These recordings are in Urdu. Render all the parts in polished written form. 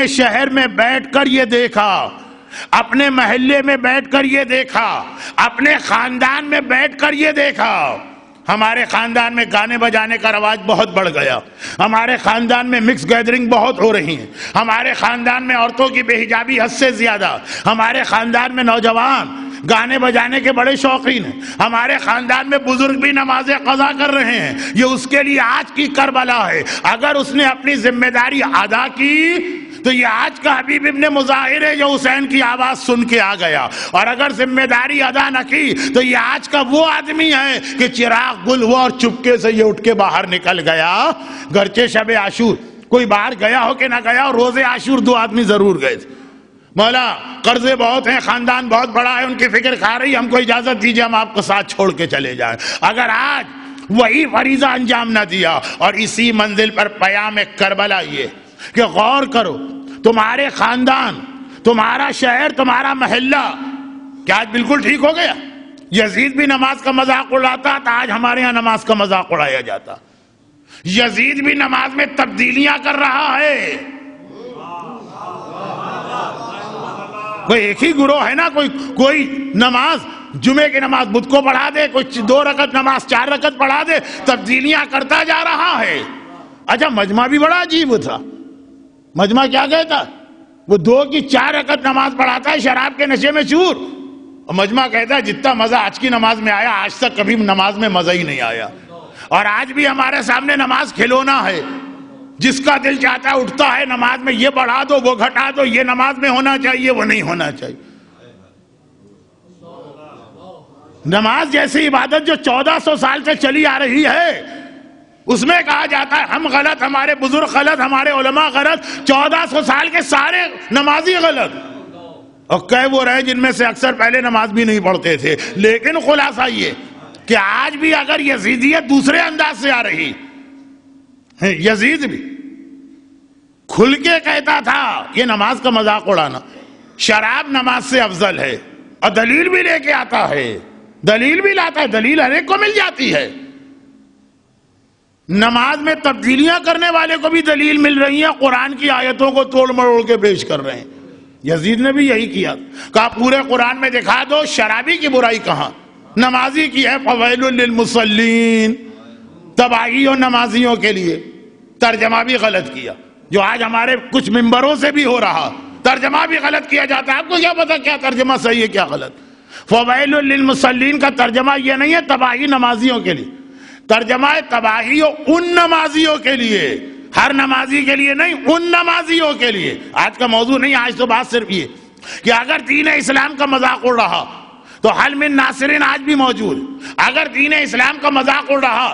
شہر میں بیٹھ کر یہ دیکھا، اپنے محلے میں بیٹھ کر یہ دیکھا، اپنے خاندان میں بیٹھ کر یہ دیکھا۔ ہمارے خاندان میں گانے بجانے کا رواج بہت بڑھ گیا، ہمارے خاندان میں مکس گیدرنگ بہت ہو رہی ہیں، ہمارے خاندان میں عورتوں کی بے حجابی حد سے زیادہ، ہمارے خاندان میں نوجوان گانے بجانے کے بڑے شوقین ہیں، ہمارے خاندان میں بزرگ بھی نمازیں قضا کر رہے ہیں۔ یہ اس کے لیے آج کی کربلا ہے۔ اگر اس نے اپنی ذمہ داری ادا کی تو یہ آج کا حبیب ابن مظاہر ہے جو حسین کی آواز سن کے آ گیا، اور اگر ذمہ داری ادا نہ کی تو یہ آج کا وہ آدمی ہے کہ چراغ گل ہوا اور چپکے سے یہ اٹھ کے باہر نکل گیا۔ گرچہ شب عاشور کوئی باہر گیا ہو کہ نہ گیا ہو، روز عاشور 2 آدمی ضرور گئے تھے۔ مولا قرضے بہت ہیں، خاندان بہت بڑا ہے، ان کی فکر کھا رہی، ہم کو اجازت دیجئے ہم آپ کو ساتھ چھوڑ کے چلے جائیں۔ اگر آج وہی فریضہ انجام نہ دیا، اور اسی منزل پر پیام کربلا یہ کہ غور کرو، تمہارے خاندان، تمہارا شہر، تمہارا محلہ کیا آج بالکل ٹھیک ہو گیا؟ یزید بھی نماز کا مذاق اڑاتا تھا، آج ہمارے ہاں نماز کا مذاق اڑایا جاتا۔ یزید بھی نماز میں تبدیلیاں کر رہا ہے۔ کوئی ایک ہی گروہ ہے نا، کوئی نماز جمعے کی نماز بدھ کو پڑھا دے، کوئی 2 رکعت نماز 4 رکعت پڑھا دے، تبدیلیاں کرتا جا رہا ہے۔ اچھا مجمع بھی بڑا عجیب تھا۔ مجمع کیا کہتا؟ وہ 2 کی 4 رکعت نماز پڑھاتا ہے شراب کے نشے میں چور، اور مجمع کہتا ہے جتنا مزہ آج کی نماز میں آیا آج تک کبھی نماز میں مزہ ہی نہیں آیا۔ اور آج بھی ہمارے سامنے نماز کھلونا ہے، جس کا دل چاہتا ہے اٹھتا ہے نماز میں یہ بڑھا دو وہ گھٹا دو، یہ نماز میں ہونا چاہیے وہ نہیں ہونا چاہیے۔ نماز جیسی عبادت جو 1400 سال سے چلی آ رہی ہے، اس میں کہا جاتا ہے ہم غلط، ہمارے بزرگ غلط، ہمارے علماء غلط، 1400 سال کے سارے نمازی غلط، اور کئی وہ رہے جن میں سے اکثر پہلے نماز بھی نہیں پڑھتے تھے۔ لیکن خلاصہ یہ کہ آج بھی اگر یزیدیت دوسرے انداز سے آ رہی، یزید بھی کھل کے کہتا تھا یہ نماز کا مذاق اڑانا، شراب نماز سے افضل ہے، اور دلیل بھی لے کے آتا ہے، دلیل بھی لاتا ہے، دلیل ہر ایک کو مل جاتی ہے۔ نماز میں تبدیلیاں کرنے والے کو بھی دلیل مل رہی ہیں، قرآن کی آیتوں کو توڑ مروڑ کے پیش کر رہے ہیں۔ یزید نے بھی یہی کیا، کہا پورے قرآن میں دکھا دو شرابی کی برائی کہاں، نمازی کی ہے فویل للمصلین، تباہی اور نمازیوں کے لیے۔ ترجمہ بھی غلط کیا، جو آج ہمارے کچھ ممبروں سے بھی ہو رہا، ترجمہ بھی غلط کیا جاتا ہے۔ آپ کو کیا پتا کیا ترجمہ صحیح ہے کیا غلط؟ فویل للمصلین کا ترجمہ یہ نہیں ہے تباہی نمازیوں کے لیے، ترجمہ ہے تباہی ان نمازیوں کے لیے، ہر نمازی کے لیے نہیں، ان نمازیوں کے لیے۔ آج کا موضوع نہیں، آج تو بات صرف یہ کہ اگر دین اسلام کا مذاق اڑ رہا تو حل من ناصرین آج بھی موجود، اگر دین اسلام کا مذاق اڑ رہا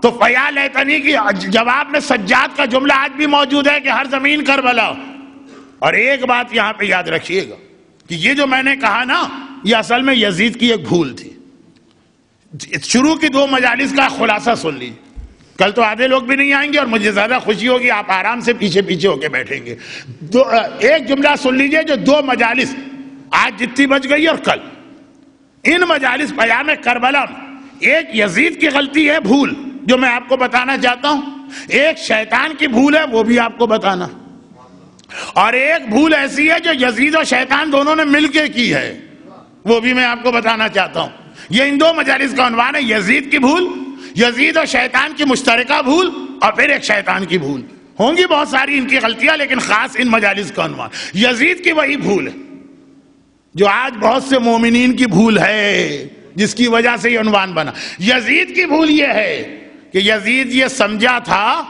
تو فیا لیتنی کی جواب میں سجاد کا جملہ آج بھی موجود ہے کہ ہر زمین کربلا۔ اور ایک بات یہاں پہ یاد رکھیے گا کہ یہ جو میں نے کہا نا، یہ اصل میں یزید کی ایک بھول تھی۔ شروع کی 2 مجالس کا خلاصہ سن لیجیے، کل تو آدھے لوگ بھی نہیں آئیں گے اور مجھے زیادہ خوشی ہوگی، آپ آرام سے پیچھے پیچھے ہو کے بیٹھیں گے۔ ایک جملہ سن لیجیے جو 2 مجالس آج جتنی بچ گئی اور کل، ان مجالس پیام کربلا میں ایک یزید کی غلطی ہے، بھول، جو میں آپ کو بتانا چاہتا ہوں، ایک شیطان کی بھول ہے وہ بھی آپ کو بتانا، اور ایک بھول ایسی ہے جو یزید اور شیطان دونوں نے مل کے کی ہے، وہ بھی میں آپ کو بتانا چاہتا ہوں۔ یہ ان 2 مجالس کا عنوان ہے، یزید کی بھول، یزید اور شیطان کی مشترکہ بھول، اور پھر ایک شیطان کی بھول۔ ہوں گی بہت ساری ان کی غلطیاں، لیکن خاص ان مجالس کا عنوان یزید کی وہی بھول ہے جو آج بہت سے مومنین کی بھول ہے، جس کی وجہ سے یہ عنوان بنا۔ یزید کی بھول یہ ہے کہ یزید یہ سمجھا تھا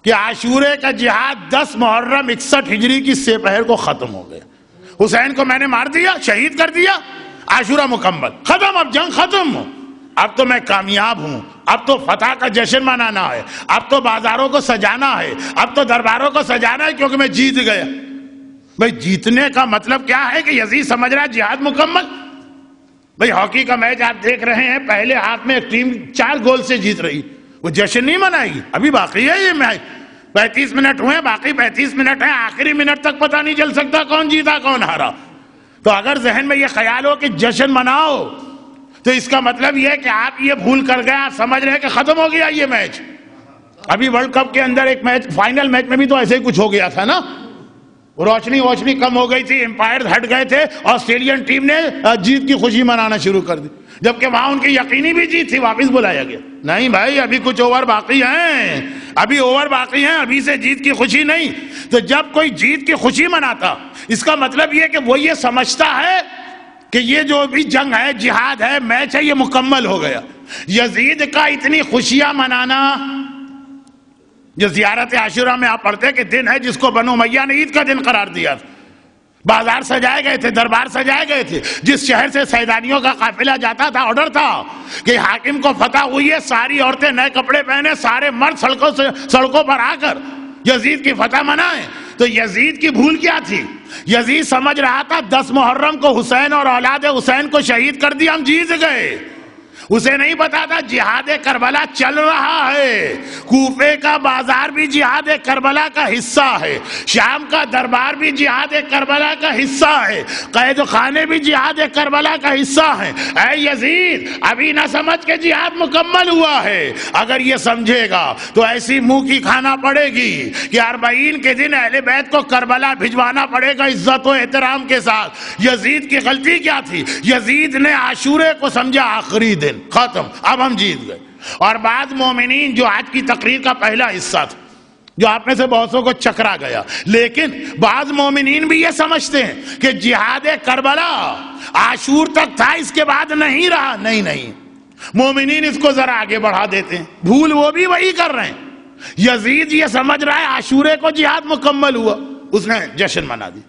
کہ عاشورے کا جہاد 10 محرم 61 ہجری کی سپہر کو ختم ہو گیا، حسین کو میں نے مار دیا، شہید کر دیا، عاشورہ مکمل، ختم، اب جنگ ختم، اب تو میں کامیاب ہوں، اب تو فتح کا جشن منانا ہے، اب تو بازاروں کو سجانا ہے، اب تو درباروں کو سجانا ہے کیونکہ میں جیت گیا۔ بھئی جیتنے کا مطلب کیا ہے کہ یزید سمجھ رہا ہے جہاد مکمل؟ بھئی ہاکی کا میچ آپ دیکھ رہے ہیں، پہلے ہاتھ میں ایک ٹیم 4 گول سے جیت رہی، وہ جشن نہیں منائے گی، ابھی باقی ہے یہ میچ، 35 منٹ ہوئے، باقی 35 منٹ ہیں، آخری منٹ تک پتہ نہیں چل سکتا کون جیتا کون ہارا۔ تو اگر ذہن میں یہ خیال ہو کہ جشن مناؤ تو اس کا مطلب یہ ہے کہ آپ یہ بھول کر گئے، آپ سمجھ رہے ہیں کہ ختم ہو گیا یہ میچ۔ ابھی ورلڈ کپ کے اندر ایک میچ، فائنل میچ میں بھی تو ایسے ہی کچھ ہو گیا تھا نا، روشنی کم ہو گئی تھی، امپائر ہٹ گئے تھے، آسٹریلین ٹیم نے جیت کی خوشی منانا شروع کر دی، جبکہ وہاں ان کی یقینی بھی جیت تھی، واپس بلایا گیا۔ نہیں بھائی، ابھی کچھ اوور باقی ہیں، ابھی سے جیت کی خوشی نہیں۔ تو جب کوئی جیت کی خوشی مناتا، اس کا مطلب یہ کہ وہ یہ سمجھتا ہے کہ یہ جو بھی جنگ ہے، جہاد ہے، میچ ہے، یہ مکمل ہو گیا۔ یزید کا اتنی خوشیاں منانا، جو زیارت عاشوراء میں آپ پڑھتے کہ دن ہے جس کو بنو امیہ نے عید کا دن قرار دیا، بازار سجائے گئے تھے، دربار سجائے گئے تھے، جس شہر سے سیدانیوں کا قافلہ جاتا تھا، آرڈر تھا کہ حاکم کو فتح ہوئی ہے، ساری عورتیں نئے کپڑے پہنے، سارے مرد سڑکوں پر آ کر یزید کی فتح منائیں۔ تو یزید کی بھول کیا تھی؟ یزید سمجھ رہا تھا 10 محرم کو حسین اور اولاد حسین کو شہید کر دیا، ہم جیت گئے۔ اسے نہیں پتا تھا جہاد کربلا چل رہا ہے، کوفے کا بازار بھی جہاد کربلا کا حصہ ہے، شام کا دربار بھی جہاد کربلا کا حصہ ہے، قید خانے بھی جہاد کربلا کا حصہ ہے۔ اے یزید، ابھی نہ سمجھ کے جہاد مکمل ہوا ہے، اگر یہ سمجھے گا تو ایسی منہ کی کھانا پڑے گی کہ 40 کے دن اہل بیت کو کربلا بھجوانا پڑے گا عزت و احترام کے ساتھ۔ یزید کی غلطی کیا تھی؟ یزید نے عاشورے کو سمجھا آخری دن، ختم، اب ہم جیت گئے۔ اور بعض مومنین، جو آج کی تقریر کا پہلا حصہ تھا، جو آپ میں سے بہتوں کو چکرا گیا، لیکن بعض مومنین بھی یہ سمجھتے ہیں کہ جہاد کربلا عاشور تک تھا، اس کے بعد نہیں رہا۔ نہیں، مومنین اس کو ذرا آگے بڑھا دیتے ہیں، بھول وہ بھی وہی کر رہے ہیں۔ یزید یہ سمجھ رہا ہے عاشورے کو جہاد مکمل ہوا، اس نے جشن منا دی۔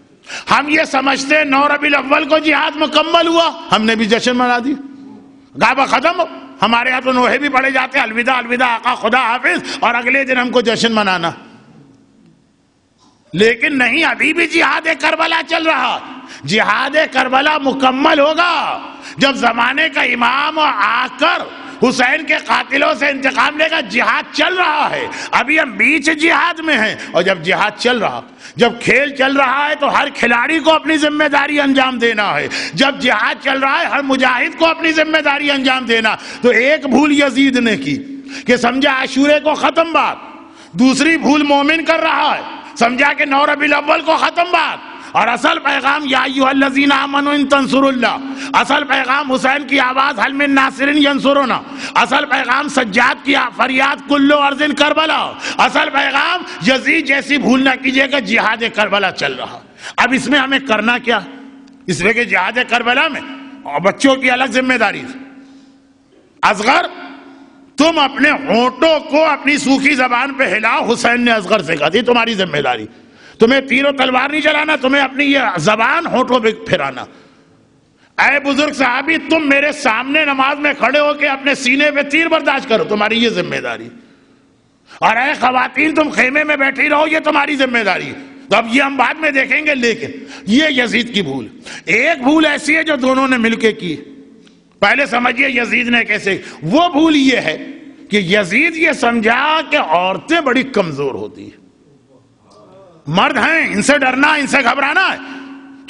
ہم یہ سمجھتے ہیں 9 ربیع الاول کو جہاد مکمل ہوا، ہم نے بھی جشن منا دی، غابہ ختم۔ ہمارے یہاں تو نوحے بھی پڑے جاتے ہیں، الوداع الوداع آقا خدا حافظ، اور اگلے دن ہم کو جشن منانا۔ لیکن نہیں، ابھی بھی جہاد کربلا چل رہا۔ جہاد کربلا مکمل ہوگا جب زمانے کا امام آ کر حسین کے قاتلوں سے انتقام لے گا۔ جہاد چل رہا ہے، ابھی ہم بیچ جہاد میں ہیں، اور جب جہاد چل رہا، جب کھیل چل رہا ہے تو ہر کھلاڑی کو اپنی ذمہ داری انجام دینا ہے۔ جب جہاد چل رہا ہے، ہر مجاہد کو اپنی ذمہ داری انجام دینا۔ تو ایک بھول یزید نے کی کہ سمجھا عاشورے کو ختم بات، دوسری بھول مومن کر رہا ہے، سمجھا کہ 9 ربیع الاول کو ختم بات، اور اصل پیغام یا ایھا الذین آمنوا ان تنصروا اللہ، اصل پیغام حسین کی آواز حل من ناصر ینصرنا، اصل پیغام سجاد کی فریاد کل ارض کربلا، اصل پیغام یزید جیسی بھول نہ کیجیے گا، جہاد کربلا چل رہا۔ اب اس میں ہمیں کرنا کیا؟ اس لیے کہ جہاد کربلا میں بچوں کی الگ ذمہ داری۔ اصغر، تم اپنے ہونٹوں کو اپنی سوکھی زبان پہ ہلاؤ، حسین نے اصغر سے کہا تھی تمہاری ذمہ داری، تمہیں تیر و تلوار نہیں چلانا، تمہیں اپنی یہ زبان ہونٹوں پہ پھرانا۔ اے بزرگ صحابی، تم میرے سامنے نماز میں کھڑے ہو کے اپنے سینے پہ تیر برداشت کرو، تمہاری یہ ذمہ داری۔ اور اے خواتین، تم خیمے میں بیٹھی رہو، یہ تمہاری ذمہ داری۔ تو اب یہ ہم بعد میں دیکھیں گے، لیکن یہ یزید کی بھول، ایک بھول ایسی ہے جو دونوں نے مل کے کی۔ پہلے سمجھیے یزید نے کیسے، وہ بھول یہ ہے کہ یزید یہ سمجھا کہ عورتیں بڑی کمزور ہوتی ہیں، مرد ہیں، ان سے ڈرنا، ان سے گھبرانا ہے۔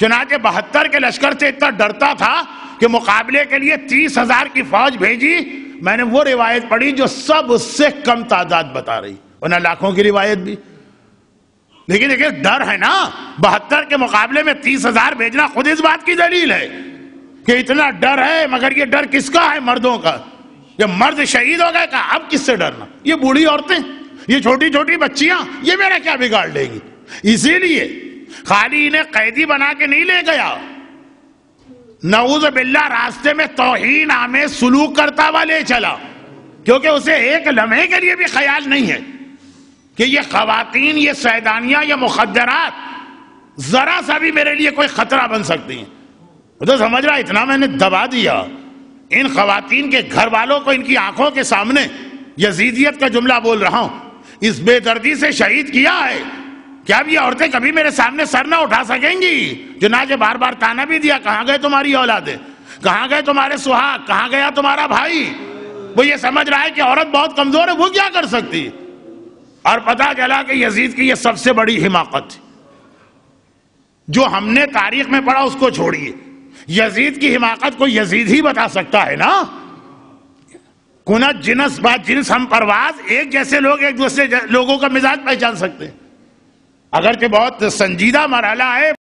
چنانچہ 72 کے لشکر سے اتنا ڈرتا تھا کہ مقابلے کے لیے 30,000 کی فوج بھیجی۔ میں نے وہ روایت پڑھی جو سب اس سے کم تعداد بتا رہی، ورنہ لاکھوں کی روایت بھی، لیکن ایک ڈر ہے نا۔ 72 کے مقابلے میں 30,000 بھیجنا خود اس بات کی دلیل ہے کہ اتنا ڈر ہے، مگر یہ ڈر کس کا ہے؟ مردوں کا۔ جب مرد شہید ہو گئے، کہا اب کس سے ڈرنا؟ یہ بوڑھی عورتیں، یہ چھوٹی چھوٹی بچیاں، یہ میرا کیا بگاڑ لے گی؟ اسی لیے خالی انہیں قیدی بنا کے نہیں لے گیا، نعوذ باللہ راستے میں توہین آمیز سلوک کرتا ہوا لے چلا، کیونکہ اسے ایک لمحے کے لیے بھی خیال نہیں ہے کہ یہ خواتین، یہ سیدانیاں، یہ مخدرات ذرا سا بھی میرے لیے کوئی خطرہ بن سکتی ہیں۔ وہ تو سمجھ رہا اتنا میں نے دبا دیا، ان خواتین کے گھر والوں کو ان کی آنکھوں کے سامنے یزیدیت کا جملہ بول رہا ہوں، اس بے دردی سے شہید کیا ہے، کیا اب یہ عورتیں کبھی میرے سامنے سر نہ اٹھا سکیں گی؟ چنانچہ بار بار تانا بھی دیا، کہاں گئے تمہاری اولادیں، کہاں گئے تمہارے سہاگ، کہاں گیا تمہارا بھائی؟ وہ یہ سمجھ رہا ہے کہ عورت بہت کمزور ہے، وہ کیا کر سکتی؟ اور پتہ چلا کہ یزید کی یہ سب سے بڑی حماقت تھی، جو ہم نے تاریخ میں پڑھا اس کو چھوڑیے، یزید کی حماقت کو یزید ہی بتا سکتا ہے نا۔ کنت جنس با جنس ہم پرواز، ایک جیسے لوگ ایک دوسرے لوگوں کا مزاج پہچان سکتے ہیں۔ اگرچہ بہت سنجیدہ مرحلہ ہے